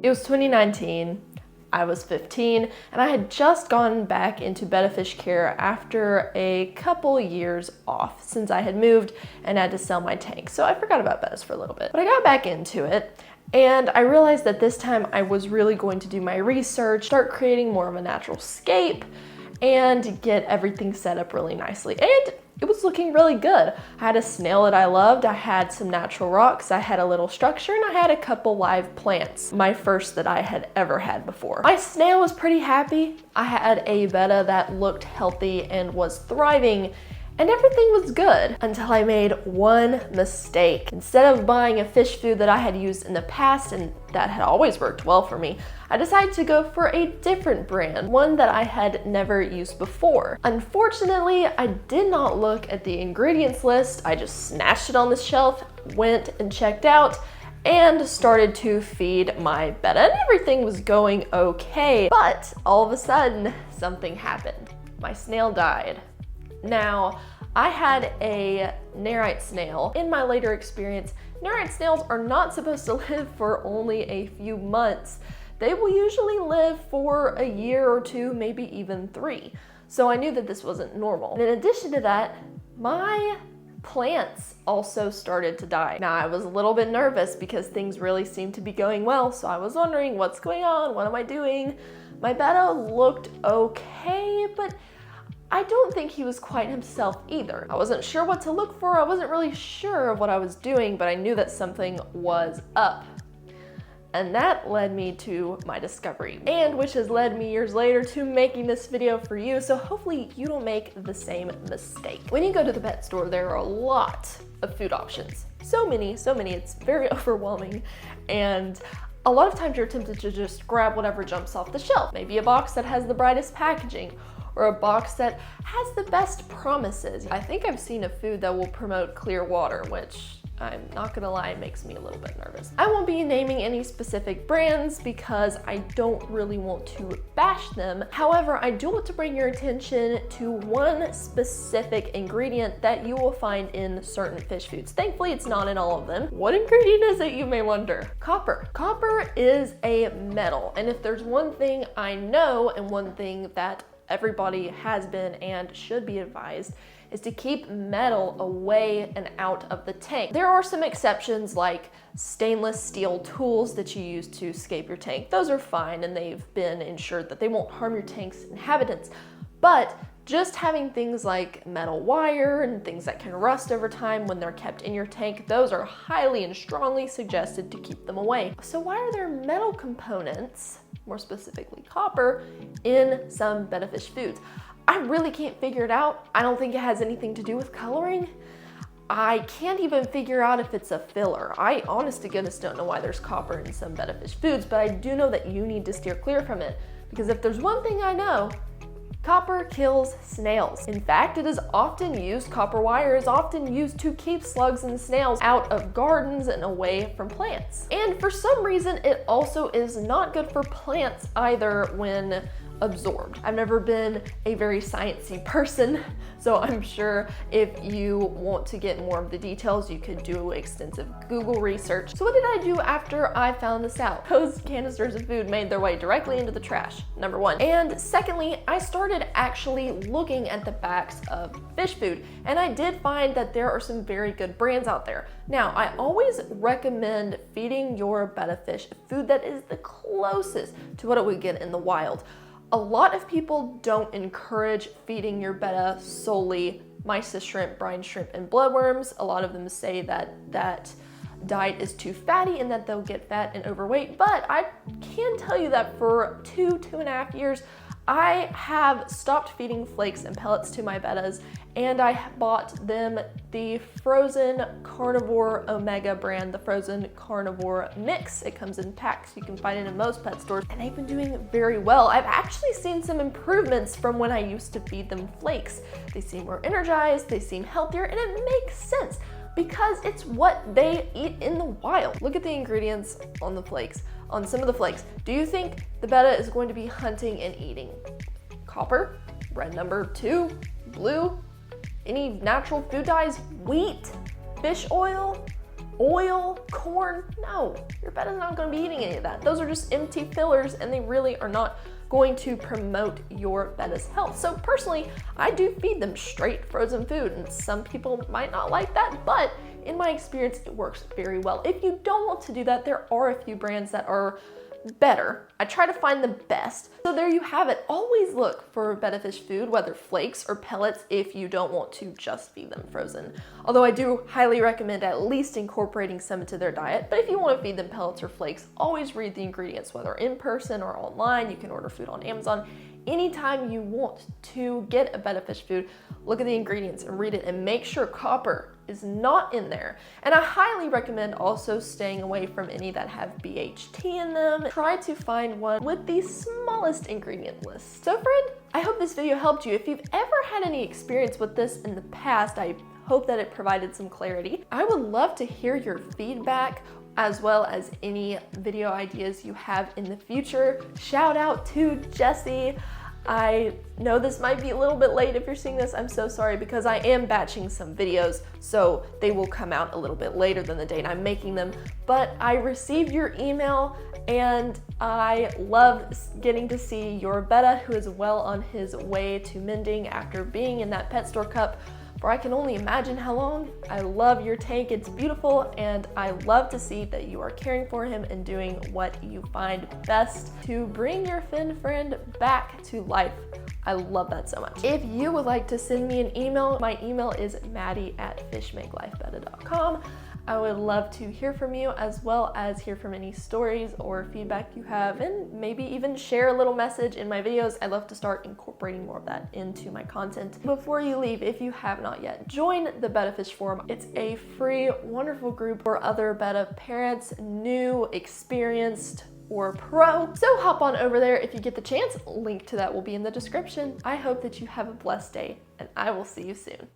It was 2019, I was 15, and I had just gone back into Betta fish care after a couple years off since I had moved and had to sell my tank. So I forgot about Bettas for a little bit. But I got back into it, and I realized that this time I was really going to do my research, start creating more of a natural scape, and get everything set up really nicely. And it was looking really good. I had a snail that I loved, I had some natural rocks, I had a little structure, and I had a couple live plants. My first that I had ever had before. My snail was pretty happy. I had a Betta that looked healthy and was thriving, and everything was good until I made one mistake. Instead of buying a fish food that I had used in the past and that had always worked well for me, I decided to go for a different brand, one that I had never used before. Unfortunately, I did not look at the ingredients list. I just snatched it on the shelf, went and checked out, and started to feed my Betta, and everything was going okay. But all of a sudden, something happened. My snail died. Now, I had a Nerite snail. In my later experience, Nerite snails are not supposed to live for only a few months. They will usually live for a year or two, maybe even 3. So I knew that this wasn't normal. And in addition to that, my plants also started to die. Now, I was a little bit nervous because things really seemed to be going well, so I was wondering, what's going on? What am I doing? My Betta looked okay, but I don't think he was quite himself either. I wasn't sure what to look for. I wasn't really sure of what I was doing, but I knew that something was up. And that led me to my discovery, and which has led me years later to making this video for you, so hopefully you don't make the same mistake. When you go to the pet store, there are a lot of food options. So many, it's very overwhelming. And a lot of times you're tempted to just grab whatever jumps off the shelf. Maybe a box that has the brightest packaging, or a box that has the best promises. I think I've seen a food that will promote clear water, which I'm not gonna lie, makes me a little bit nervous. I won't be naming any specific brands because I don't really want to bash them. However, I do want to bring your attention to one specific ingredient that you will find in certain fish foods. Thankfully, it's not in all of them. What ingredient is it, you may wonder? Copper. Copper is a metal, and if there's one thing I know and one thing that everybody has been and should be advised, is to keep metal away and out of the tank. There are some exceptions like stainless steel tools that you use to scape your tank. Those are fine and they've been ensured that they won't harm your tank's inhabitants. But just having things like metal wire and things that can rust over time when they're kept in your tank, those are highly and strongly suggested to keep them away. So why are there metal components, more specifically copper, in some Betta fish foods? I really can't figure it out. I don't think it has anything to do with coloring. I can't even figure out if it's a filler. I honest to goodness don't know why there's copper in some Betta fish foods, but I do know that you need to steer clear from it, because if there's one thing I know, copper kills snails. In fact, it is often used, copper wire is often used to keep slugs and snails out of gardens and away from plants. And for some reason, it also is not good for plants either when absorbed. I've never been a very sciencey person, so I'm sure if you want to get more of the details, you could do extensive Google research. So what did I do after I found this out? Those canisters of food made their way directly into the trash, number one. And secondly, I started actually looking at the backs of fish food, and I did find that there are some very good brands out there. Now, I always recommend feeding your Betta fish food that is the closest to what it would get in the wild. A lot of people don't encourage feeding your Betta solely mysis shrimp, brine shrimp, and bloodworms. A lot of them say that that diet is too fatty and that they'll get fat and overweight, but I can tell you that for 2.5 years, I have stopped feeding flakes and pellets to my Bettas, and I bought them the frozen carnivore omega brand, the frozen carnivore mix. It comes in packs. You can find it in most pet stores, and they've been doing very well. I've actually seen some improvements from when I used to feed them flakes. They seem more energized, they seem healthier, and it makes sense because it's what they eat in the wild. Look at the ingredients on the flakes. On some of the flakes, do you think the Betta is going to be hunting and eating copper, red number 2, blue, any natural food dyes, wheat, fish oil, corn. No, your Betta's not gonna be eating any of that. Those are just empty fillers and they really are not going to promote your Betta's health. So personally, I do feed them straight frozen food, and some people might not like that, but in my experience, it works very well. If you don't want to do that, there are a few brands that are better. I try to find the best. So there you have it. Always look for Betta fish food, whether flakes or pellets, if you don't want to just feed them frozen. Although I do highly recommend at least incorporating some into their diet. But if you want to feed them pellets or flakes, always read the ingredients, whether in person or online. You can order food on Amazon. Anytime you want to get a Betta fish food, look at the ingredients and read it and make sure copper is not in there. And I highly recommend also staying away from any that have BHT in them. Try to find one with the smallest ingredient list. So friend, I hope this video helped you. If you've ever had any experience with this in the past, I hope that it provided some clarity. I would love to hear your feedback as well as any video ideas you have in the future. Shout out to Jessie. I know this might be a little bit late if you're seeing this. I'm so sorry because I am batching some videos, so they will come out a little bit later than the date I'm making them. But I received your email and I love getting to see your Betta, who is well on his way to mending after being in that pet store cup for I can only imagine how long. I love your tank, it's beautiful, and I love to see that you are caring for him and doing what you find best to bring your fin friend back to life. I love that so much. If you would like to send me an email, my email is maddie@fishmakelifebetta.com. I would love to hear from you, as well as hear from any stories or feedback you have, and maybe even share a little message in my videos. I love to start incorporating more of that into my content. Before you leave, if you have not yet, join the Betta Fish Forum. It's a free, wonderful group for other Betta parents, new, experienced, or pro. So hop on over there if you get the chance. Link to that will be in the description. I hope that you have a blessed day, and I will see you soon.